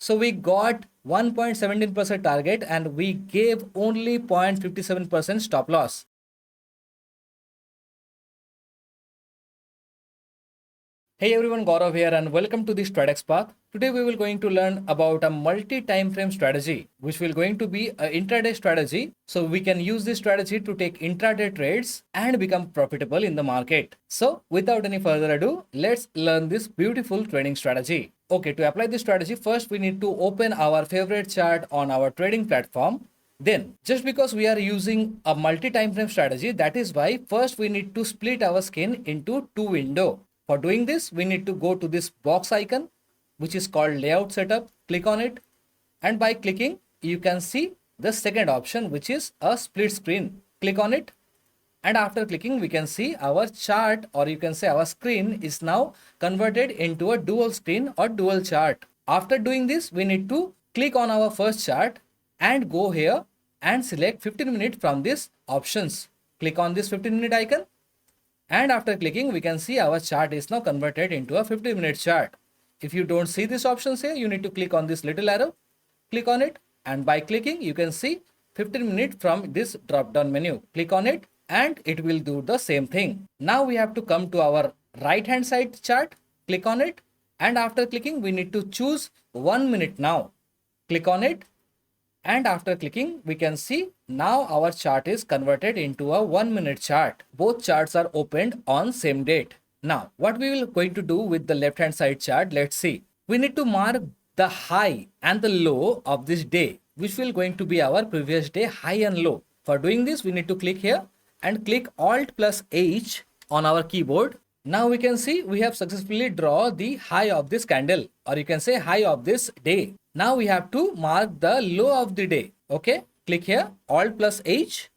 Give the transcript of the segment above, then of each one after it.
So we got 1.17% target and we gave only 0.57% stop loss. Hey everyone, Gaurav here and welcome to the Stratex Path. Today we will going to learn about a multi-time frame strategy, which will going to be an intraday strategy. So we can use this strategy to take intraday trades and become profitable in the market. So without any further ado, let's learn this beautiful trading strategy. Okay, to apply this strategy, first we need to open our favorite chart on our trading platform. Then, just because we are using a multi-time frame strategy, that is why first we need to split our skin into two windows. For doing this, we need to go to this box icon, which is called layout setup. Click on it. And by clicking, you can see the second option, which is a split screen. Click on it. And after clicking, we can see our chart, or you can say our screen is now converted into a dual screen or dual chart. After doing this, we need to click on our first chart and go here and select 15 minutes from this options. Click on this 15-minute icon. And after clicking, we can see our chart is now converted into a 50-minute chart. If you don't see these options here, you need to click on this little arrow, click on it, and by clicking, you can see 15 minutes from this drop-down menu. Click on it, and it will do the same thing. Now we have to come to our right-hand side chart, click on it, and after clicking, we need to choose 1 minute now. Click on it, and after clicking, we can see now our chart is converted into a 1 minute chart. Both charts are opened on same date. Now, what we will going to do with the left hand side chart, let's see. We need to mark the high and the low of this day, which will going to be our previous day high and low. For doing this, we need to click here and click Alt plus H on our keyboard. Now we can see we have successfully draw the high of this candle, or you can say high of this day. Now we have to mark the low of the day. Okay, click here, Alt plus H.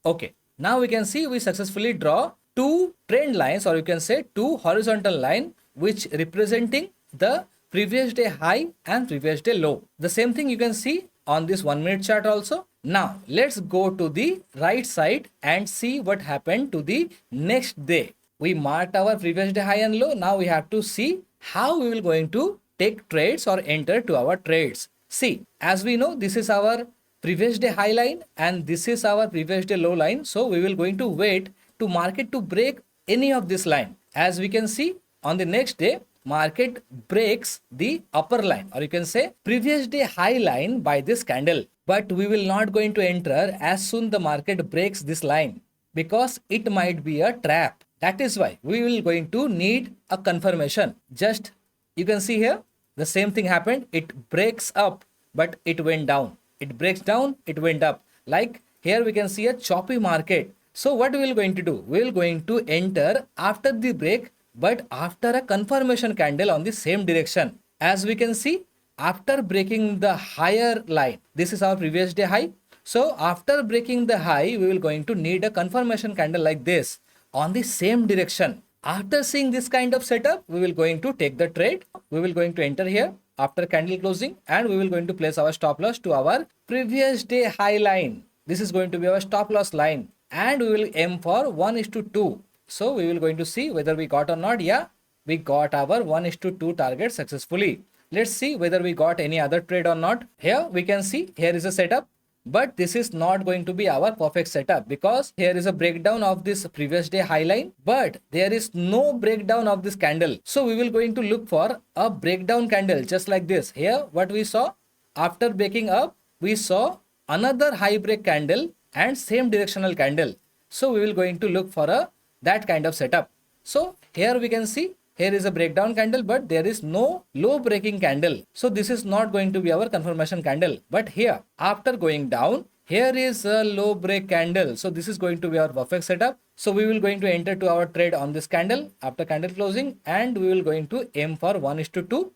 Okay, now we can see we successfully draw two trend lines, or you can say two horizontal line, which representing the previous day high and previous day low. The same thing you can see on this 1 minute chart also. Now let's go to the right side and see what happened to the next day. We marked our previous day high and low. Now we have to see how we will going to take trades or enter to our trades. See, as we know, this is our previous day high line and this is our previous day low line. So we will going to wait to market to break any of this line. As we can see on the next day, market breaks the upper line, or you can say previous day high line by this candle. But we will not going to enter as soon the market breaks this line, because it might be a trap. That is why we will going to need a confirmation. Just you can see here the same thing happened. It breaks up, but it went down. It breaks down, it went up. Like here we can see a choppy market. So what we will going to do? We will going to enter after the break, but after a confirmation candle on the same direction. As we can see, after breaking the higher line, this is our previous day high. So after breaking the high, we will going to need a confirmation candle like this on the same direction. After seeing this kind of setup, we will going to take the trade. We will going to enter here after candle closing, and we will going to place our stop loss to our previous day high line. This is going to be our stop loss line, and we will aim for 1:2. So we will going to see whether we got or not. Yeah, we got our 1:2 target successfully. Let's see whether we got any other trade or not. Here we can see here is a setup. But this is not going to be our perfect setup, because here is a breakdown of this previous day high line, but there is no breakdown of this candle. So we will going to look for a breakdown candle just like this. Here what we saw, after breaking up, we saw another high break candle and same directional candle. So we will going to look for that kind of setup. So here we can see here is a breakdown candle, but there is no low breaking candle. So this is not going to be our confirmation candle. But here, after going down, here is a low break candle. So this is going to be our perfect setup. So we will going to enter to our trade on this candle after candle closing, and we will going to aim for 1:2.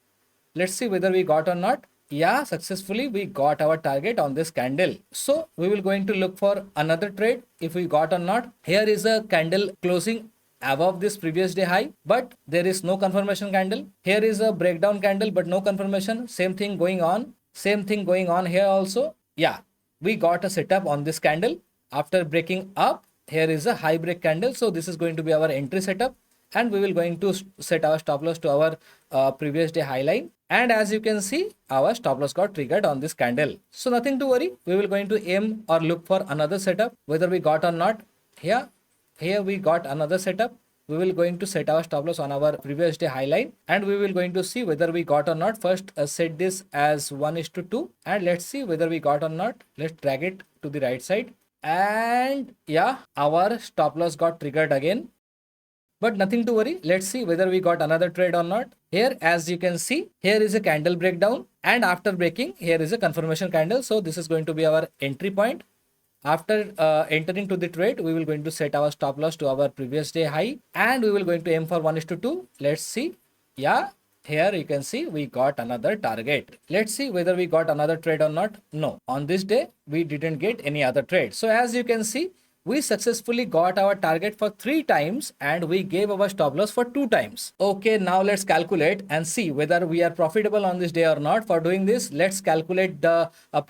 Let's see whether we got or not. Yeah, successfully we got our target on this candle. So we will going to look for another trade if we got or not. Here is a candle closing above this previous day high, but there is no confirmation candle. Here is a breakdown candle, but no confirmation. Same thing going on. Same thing going on here also. Yeah, we got a setup on this candle. After breaking up, here is a high break candle. So this is going to be our entry setup. and we will going to set our stop loss to our previous day high line. And as you can see, our stop loss got triggered on this candle. So nothing to worry. We will going to aim or look for another setup, whether we got or not. Here we got another setup. We will going to set our stop loss on our previous day high line, and we will going to see whether we got or not. First set this as 1:2, and let's see whether we got or not. Let's drag it to the right side, and yeah, our stop loss got triggered again. But nothing to worry. Let's see whether we got another trade or not. Here, as you can see, here is a candle breakdown, and after breaking, here is a confirmation candle. So this is going to be our entry point. After entering to the trade, we will going to set our stop loss to our previous day high, and we will going to aim for 1:2. Let's see. Yeah, here you can see we got another target. Let's see whether we got another trade or not. No, on this day we didn't get any other trade. So as you can see, we successfully got our target for 3 times, and we gave our stop loss for 2 times. Okay, now let's calculate and see whether we are profitable on this day or not. For doing this, let's calculate the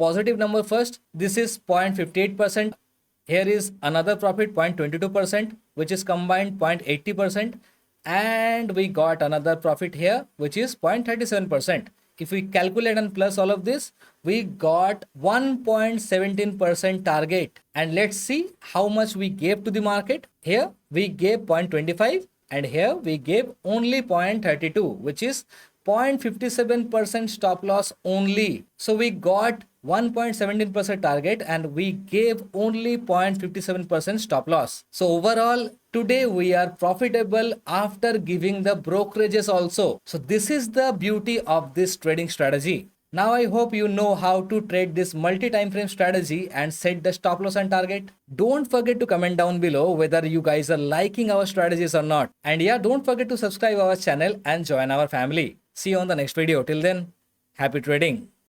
positive number first. This is 0.58%. Here is another profit 0.22%, which is combined 0.80%. And we got another profit here, which is 0.37%. If we calculate and plus all of this, we got 1.17% target. And let's see how much we gave to the market. Here we gave 0.25, and here we gave only 0.32, which is 0.57% stop loss only. So we got 1.17% target, and we gave only 0.57% stop loss. So overall, today we are profitable after giving the brokerages also. So this is the beauty of this trading strategy. Now I hope you know how to trade this multi-time frame strategy and set the stop loss and target. Don't forget to comment down below whether you guys are liking our strategies or not. And yeah, don't forget to subscribe our channel and join our family. See you on the next video. Till then, happy trading.